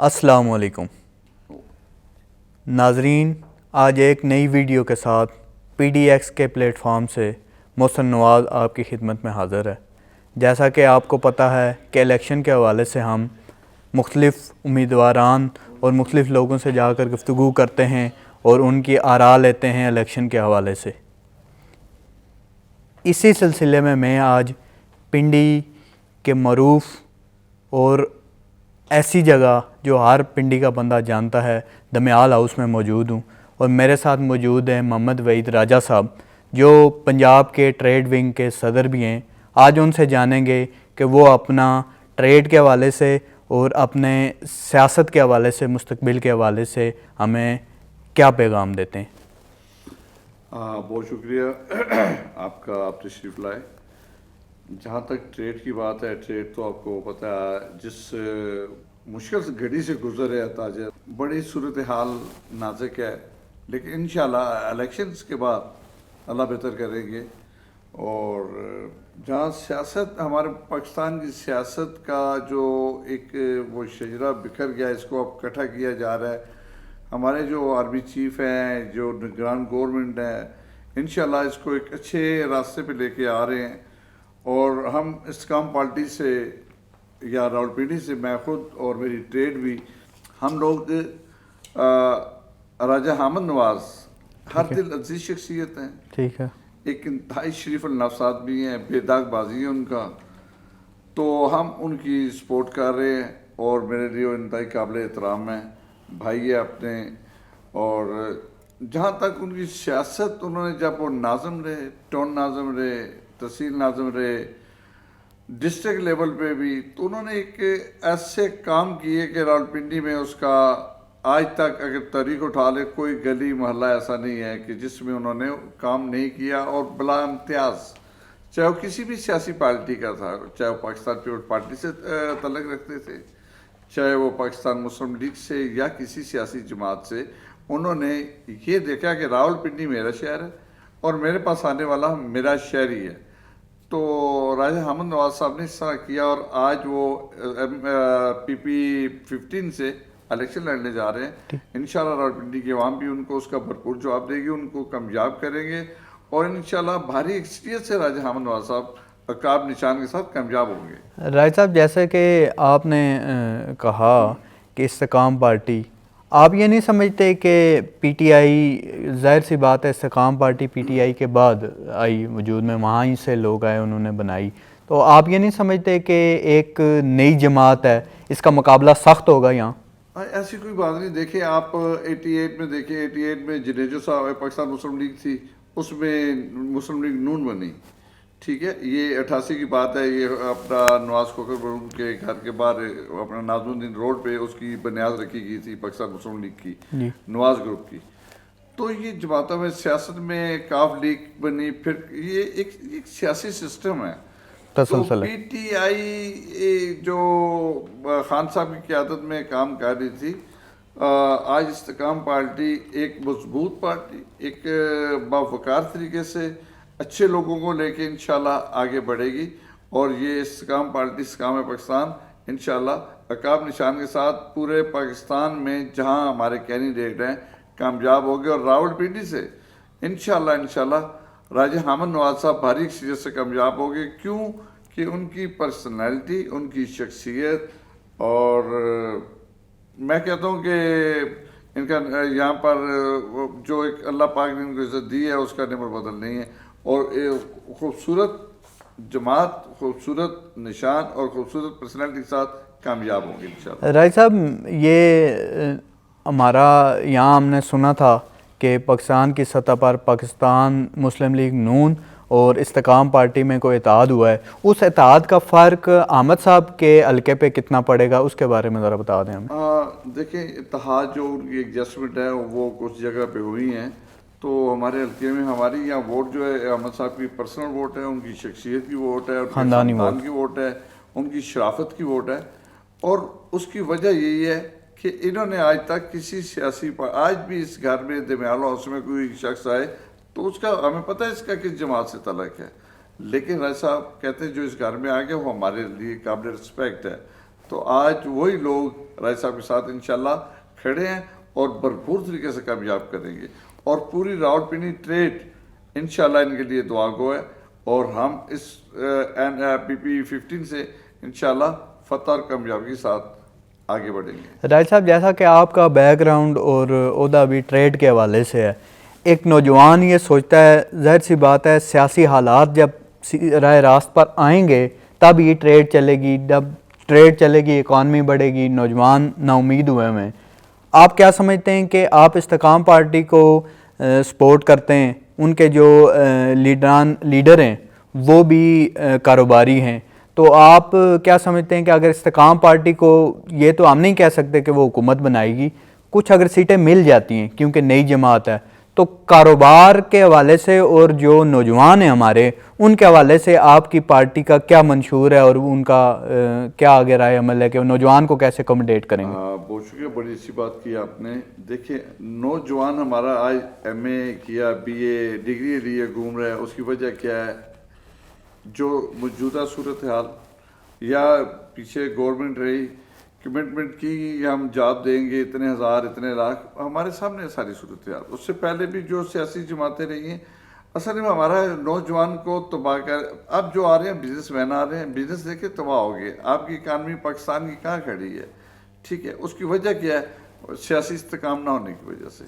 السلام علیکم ناظرین، آج ایک نئی ویڈیو کے ساتھ پی ڈی ایکس کے پلیٹ فارم سے محسن نواز آپ کی خدمت میں حاضر ہے۔ جیسا کہ آپ کو پتہ ہے کہ الیکشن کے حوالے سے ہم مختلف امیدواران اور مختلف لوگوں سے جا کر گفتگو کرتے ہیں اور ان کی آراء لیتے ہیں الیکشن کے حوالے سے۔ اسی سلسلے میں آج پنڈی کے معروف اور ایسی جگہ جو ہر پنڈی کا بندہ جانتا ہے، دمیال ہاؤس میں موجود ہوں، اور میرے ساتھ موجود ہیں محمد وحید راجہ صاحب جو پنجاب کے ٹریڈ ونگ کے صدر بھی ہیں۔ آج ان سے جانیں گے کہ وہ اپنا ٹریڈ کے حوالے سے اور اپنے سیاست کے حوالے سے، مستقبل کے حوالے سے ہمیں کیا پیغام دیتے ہیں۔ بہت شکریہ آپ کا، آپ تشریف لائے۔ جہاں تک ٹریڈ کی بات ہے، ٹریڈ تو آپ کو پتہ ہے جس مشکل سے گھڑی سے گزر ہے تاجر، بڑی صورتحال نازک ہے، لیکن انشاءاللہ الیکشنز کے بعد اللہ بہتر کریں گے۔ اور جہاں سیاست، ہمارے پاکستان کی سیاست کا جو ایک وہ شجرہ بکھر گیا، اس کو اب اکٹھا کیا جا رہا ہے۔ ہمارے جو آرمی چیف ہیں، جو نگران گورنمنٹ ہے، انشاءاللہ اس کو ایک اچھے راستے پہ لے کے آ رہے ہیں۔ اور ہم استقام پارٹی سے یا راولپنڈی سے، میں خود اور میری ٹریڈ بھی، ہم لوگ راجہ حامد نواز ہر دل عزیز شخصیت ہیں، ٹھیک ہے، ایک انتہائی شریف النفس آدمی ہیں، بے داغ بازی ہے ان کا، تو ہم ان کی سپورٹ کر رہے ہیں اور میرے لیے وہ انتہائی قابل احترام ہیں، بھائی ہے اپنے۔ اور جہاں تک ان کی سیاست، انہوں نے جب وہ ناظم رہے، ٹون ناظم رہے، تحصیل ناظم رہے، ڈسٹرکٹ لیول پہ بھی، تو انہوں نے ایک ایسے کام کیے کہ راولپنڈی میں اس کا آج تک اگر تاریخ اٹھا لے، کوئی گلی محلہ ایسا نہیں ہے کہ جس میں انہوں نے کام نہیں کیا، اور بلا امتیاز، چاہے وہ کسی بھی سیاسی پارٹی کا تھا، چاہے وہ پاکستان پیپلز پارٹی سے تعلق رکھتے تھے، چاہے وہ پاکستان مسلم لیگ سے یا کسی سیاسی جماعت سے، انہوں نے یہ دیکھا کہ راولپنڈی میرا شہر ہے اور میرے پاس آنے والا میرا شہری ہے۔ تو راجہ حامد نواز صاحب نے اس طرح کیا، اور آج وہ پی پی 15 سے الیکشن لڑنے جا رہے ہیں۔ انشاءاللہ راولپنڈی کی عوام بھی ان کو اس کا بھرپور جواب دے گی، ان کو کامیاب کریں گے، اور انشاءاللہ بھاری اکثریت سے راجہ حامد نواز صاحب عقاب نشان کے ساتھ کامیاب ہوں گے۔ راجہ صاحب، جیسے کہ آپ نے کہا کہ استقام پارٹی، آپ یہ نہیں سمجھتے کہ پی ٹی آئی، ظاہر سی بات ہے استقام پارٹی پی ٹی آئی کے بعد آئی وجود میں، وہاں ہی سے لوگ آئے، انہوں نے بنائی، تو آپ یہ نہیں سمجھتے کہ ایک نئی جماعت ہے، اس کا مقابلہ سخت ہوگا یہاں؟ ایسی کوئی بات نہیں۔ دیکھیں آپ 88 میں دیکھیں، 88 میں جنیجو صاحب، پاکستان مسلم لیگ تھی، اس میں مسلم لیگ نون بنی، ٹھیک ہے۔ یہ 88 کی بات ہے، یہ اپنا نواز کھوکھر بروم کے گھر کے باہر اپنا ناظم الدین روڈ پہ اس کی بنیاد رکھی گئی تھی پاکستان مسلم لیگ کی، نواز گروپ کی۔ تو یہ جماعتوں میں، سیاست میں کاف لیگ بنی، پھر یہ ایک سیاسی سسٹم ہے۔ تو پی ٹی آئی جو خان صاحب کی قیادت میں کام کر رہی تھی، آج استقام پارٹی ایک مضبوط پارٹی، ایک باوقار طریقے سے اچھے لوگوں کو لے کے انشاءاللہ آگے بڑھے گی، اور یہ استقام پارٹی، استقام پاکستان، انشاءاللہ عقاب نشان کے ساتھ پورے پاکستان میں جہاں ہمارے کینڈیڈیٹ ہیں کامیاب ہوگے، اور راولپنڈی سے انشاءاللہ راجہ حامد نواز صاحب بھاری اکثریت سے کامیاب ہوگے۔ کیوں کہ ان کی پرسنالٹی، ان کی شخصیت، اور میں کہتا ہوں کہ ان کا یہاں پر جو ایک اللہ پاک نے ان کو عزت دی ہے، اس کا نمبر بدل نہیں ہے، اور خوبصورت جماعت، خوبصورت نشان اور خوبصورت پرسنالٹی کے ساتھ کامیاب ہوں گے انشاءاللہ۔ راجہ صاحب، یہ ہمارا یہاں ہم نے سنا تھا کہ پاکستان کی سطح پر پاکستان مسلم لیگ نون اور استقام پارٹی میں کوئی اتحاد ہوا ہے، اس اتحاد کا فرق احمد صاحب کے حلقے پہ کتنا پڑے گا، اس کے بارے میں ذرا بتا دیں ہمیں۔ دیکھیں، اتحاد جو ان کی ایڈجسٹمنٹ ہے وہ کچھ جگہ پہ ہوئی ہیں، تو ہمارے حلقے میں ہماری یہاں ووٹ جو ہے احمد صاحب کی پرسنل ووٹ ہے، ان کی شخصیت کی ووٹ ہے، خاندان کی ووٹ ہے، ان کی شرافت کی ووٹ ہے، اور اس کی وجہ یہی ہے کہ انہوں نے آج تک کسی سیاسی آج بھی اس گھر میں دمیال ہاؤس میں کوئی شخص آئے تو اس کا ہمیں پتہ ہے اس کا کس جماعت سے تعلق ہے، لیکن راجہ صاحب کہتے ہیں جو اس گھر میں آ گئے وہ ہمارے لیے قابل رسپیکٹ ہے۔ تو آج وہی لوگ راج صاحب کے ساتھ انشاءاللہ کھڑے ہیں اور بھرپور طریقے سے کامیاب کریں گے، اور پوری راولپنڈی ٹریڈ انشاءاللہ ان کے لیے دعا گو ہے، اور ہم اس PP15 سے انشاءاللہ فتح اور کامیابی کے ساتھ آگے بڑھیں گے۔ راج صاحب، جیسا کہ آپ کا بیک گراؤنڈ اور عہدہ بھی ٹریڈ کے حوالے سے ہے، ایک نوجوان یہ سوچتا ہے، ظاہر سی بات ہے سیاسی حالات جب راہ راست پر آئیں گے تب یہ ٹریڈ چلے گی، جب ٹریڈ چلے گی اکانومی بڑھے گی، نوجوان نا امید ہوئے ہیں۔ آپ کیا سمجھتے ہیں کہ آپ استحکام پارٹی کو سپورٹ کرتے ہیں؟ ان کے جو لیڈر ہیں وہ بھی کاروباری ہیں، تو آپ کیا سمجھتے ہیں کہ اگر استحکام پارٹی کو، یہ تو ہم نہیں کہہ سکتے کہ وہ حکومت بنائے گی، کچھ اگر سیٹیں مل جاتی ہیں کیونکہ نئی جماعت ہے، تو کاروبار کے حوالے سے اور جو نوجوان ہیں ہمارے، ان کے حوالے سے آپ کی پارٹی کا کیا منشور ہے اور ان کا کیا آگے رائے عمل ہے کہ وہ نوجوان کو کیسے اکوموڈیٹ کریں گے؟ بہت شکریہ، بڑی اچھی بات کی آپ نے۔ دیکھیں، نوجوان ہمارا آج MA کیا، BA ڈگری لیے گھوم رہا ہے، اس کی وجہ کیا ہے؟ جو موجودہ صورتحال یا پیچھے گورنمنٹ رہی، کمٹمنٹ کی ہم جاب دیں گے اتنے ہزار اتنے لاکھ، ہمارے سامنے ساری صورتحال۔ اس سے پہلے بھی جو سیاسی جماعتیں رہی ہیں، اصل میں ہمارا نوجوان کو تباہ کر، اب جو آ رہے ہیں بزنس مین آ رہے ہیں، بزنس دیکھے تباہ ہو گئے۔ آپ کی اکانومی پاکستان کی کہاں کھڑی ہے؟ ٹھیک ہے، اس کی وجہ کیا ہے؟ سیاسی استحکام نہ ہونے کی وجہ سے۔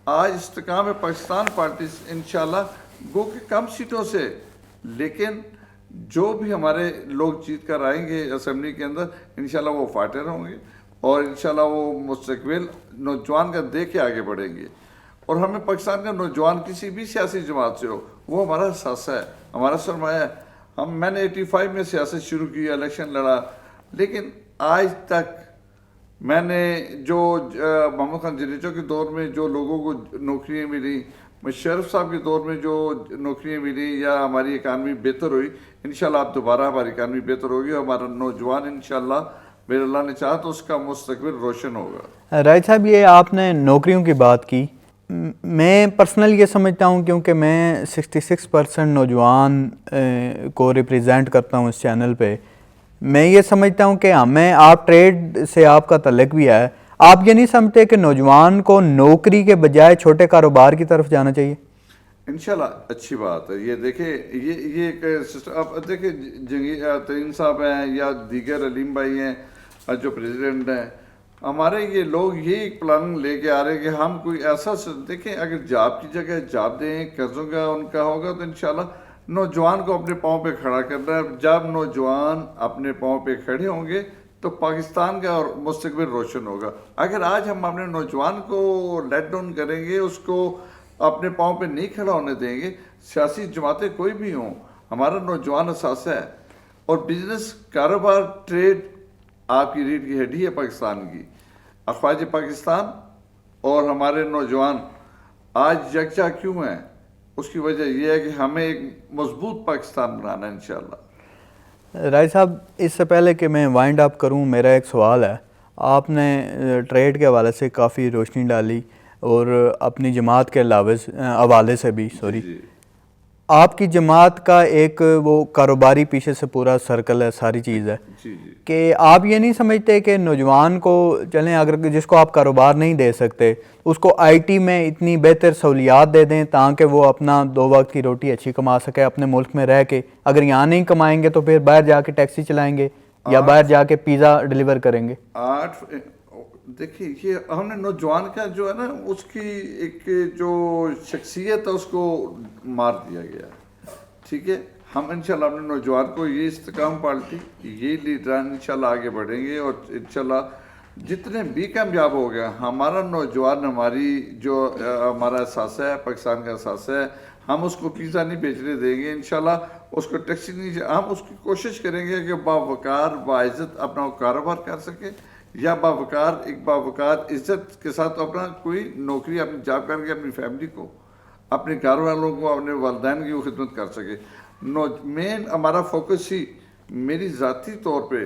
آج استحکام ہے پاکستان پارٹی انشاءاللہ گو کہ کم سیٹوں سے، لیکن جو بھی ہمارے لوگ جیت کر آئیں گے اسمبلی کے اندر، انشاءاللہ وہ فائٹر ہوں گے، اور انشاءاللہ وہ مستقبل نوجوان کا دیکھ کے آگے بڑھیں گے۔ اور ہمیں پاکستان کا نوجوان کسی بھی سیاسی جماعت سے ہو، وہ ہمارا اثاثہ ہے، ہمارا سرمایہ ہے۔ میں نے 85 میں سیاست شروع کی، الیکشن لڑا، لیکن آج تک میں نے جو محمد خان جنیچو کے دور میں جو لوگوں کو نوکریاں ملی، مشرف صاحب کے دور میں جو نوکریاں ملی، یا ہماری اکانومی بہتر ہوئی، انشاءاللہ اب دوبارہ ہماری اکانومی بہتر ہوگی، اور ہمارا نوجوان انشاءاللہ میرے اللہ نے چاہا تو اس کا مستقبل روشن ہوگا۔ راج صاحب، یہ آپ نے نوکریوں کی بات کی، میں پرسنل یہ سمجھتا ہوں، کیونکہ میں 66% نوجوان کو ریپریزینٹ کرتا ہوں اس چینل پہ، میں یہ سمجھتا ہوں کہ ہمیں، آپ ٹریڈ سے آپ کا تعلق بھی ہے، آپ یہ نہیں سمجھتے کہ نوجوان کو نوکری کے بجائے چھوٹے کاروبار کی طرف جانا چاہیے؟ انشاءاللہ اچھی بات ہے۔ یہ دیکھیں، یہ ایک سسٹم، اب دیکھیں جنگی ترین صاحب ہیں یا دیگر علیم بھائی ہیں جو پریزیڈنٹ ہیں، ہمارے یہ لوگ یہ ایک پلان لے کے آ رہے ہیں کہ ہم کوئی ایسا، دیکھیں اگر جاب کی جگہ جاب دیں، قرضوں کا ان کا ہوگا، تو انشاءاللہ نوجوان کو اپنے پاؤں پہ کھڑا کرنا ہے۔ جب نوجوان اپنے پاؤں پہ کھڑے ہوں گے تو پاکستان کا اور مستقبل روشن ہوگا۔ اگر آج ہم اپنے نوجوان کو لیٹ ڈاؤن کریں گے، اس کو اپنے پاؤں پہ نہیں کھڑا ہونے دیں گے، سیاسی جماعتیں کوئی بھی ہوں، ہمارا نوجوان اثاثہ ہے، اور بزنس، کاروبار، ٹریڈ آپ کی ریڑھ کی ہڈی ہے پاکستان کی۔ افواج پاکستان اور ہمارے نوجوان آج یکجا کیوں ہیں؟ اس کی وجہ یہ ہے کہ ہمیں ایک مضبوط پاکستان بنانا ہے انشاءاللہ۔ راج صاحب، اس سے پہلے کہ میں وائنڈ اپ کروں، میرا ایک سوال ہے۔ آپ نے ٹریڈ کے حوالے سے کافی روشنی ڈالی، اور اپنی جماعت کے حوالے سے بھی، آپ کی جماعت کا ایک وہ کاروباری پیچھے سے پورا سرکل ہے، ساری چیز ہے، کہ آپ یہ نہیں سمجھتے کہ نوجوان کو، چلیں اگر جس کو آپ کاروبار نہیں دے سکتے، اس کو IT میں اتنی بہتر سہولیات دے دیں تاکہ وہ اپنا 2 وقت کی روٹی اچھی کما سکے اپنے ملک میں رہ کے؟ اگر یہاں نہیں کمائیں گے تو پھر باہر جا کے ٹیکسی چلائیں گے یا باہر جا کے پیزا ڈیلیور کریں گے۔ دیکھیے، یہ ہم نے نوجوان کا جو ہے نا، اس کی ایک جو شخصیت ہے اس کو مار دیا گیا، ٹھیک ہے۔ ہم انشاءاللہ اپنے نوجوان کو، یہ استحکام پارٹی، یہ لیڈران انشاءاللہ آگے بڑھیں گے، اور انشاءاللہ جتنے بھی کامیاب ہو گیا، ہمارا نوجوان، ہماری جو ہمارا اثاثہ ہے، پاکستان کا اثاثہ ہے، ہم اس کو پیزا نہیں بیچنے دیں گے انشاءاللہ، اس کو ٹیکسی نہیں، ہم اس کی کوشش کریں گے کہ باوقار، باعزت اپنا کاروبار کر سکے، یا باوقار، ایک باوقار عزت کے ساتھ اپنا کوئی نوکری، اپنی جاب کر کے اپنی فیملی کو، اپنے گھر والوں کو، اپنے والدین کی وہ خدمت کر سکے۔ مین ہمارا فوکس ہی، میری ذاتی طور پہ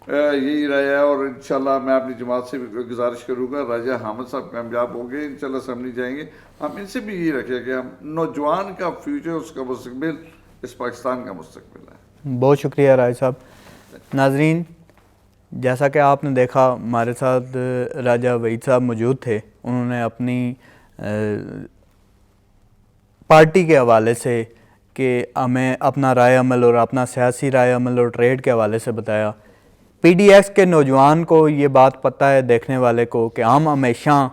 یہی رہا ہے، اور انشاءاللہ میں اپنی جماعت سے بھی گزارش کروں گا، راجہ حامد صاحب کامیاب ہو گئے انشاءاللہ، اسمبلی جائیں گے، ہم ان سے بھی یہی رکھیں کہ ہم نوجوان کا فیوچر، اس کا مستقبل اس پاکستان کا مستقبل ہے۔ بہت شکریہ راج صاحب۔ ناظرین، جیسا کہ آپ نے دیکھا ہمارے ساتھ راجہ وحید صاحب موجود تھے، انہوں نے اپنی پارٹی کے حوالے سے کہ ہمیں اپنا رائے عمل اور اپنا سیاسی رائے عمل اور ٹریڈ کے حوالے سے بتایا. پی ڈی ایکس کے نوجوان کو یہ بات پتہ ہے، دیکھنے والے کو، کہ ہم ہمیشہ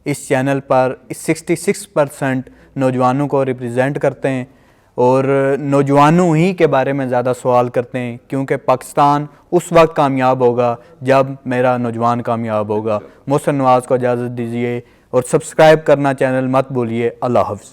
اس چینل پر 66% نوجوانوں کو ریپرزینٹ کرتے ہیں اور نوجوانوں ہی کے بارے میں زیادہ سوال کرتے ہیں، کیونکہ پاکستان اس وقت کامیاب ہوگا جب میرا نوجوان کامیاب ہوگا. محسن نواز کو اجازت دیجیے اور سبسکرائب کرنا چینل مت بھولیے. اللہ حافظ.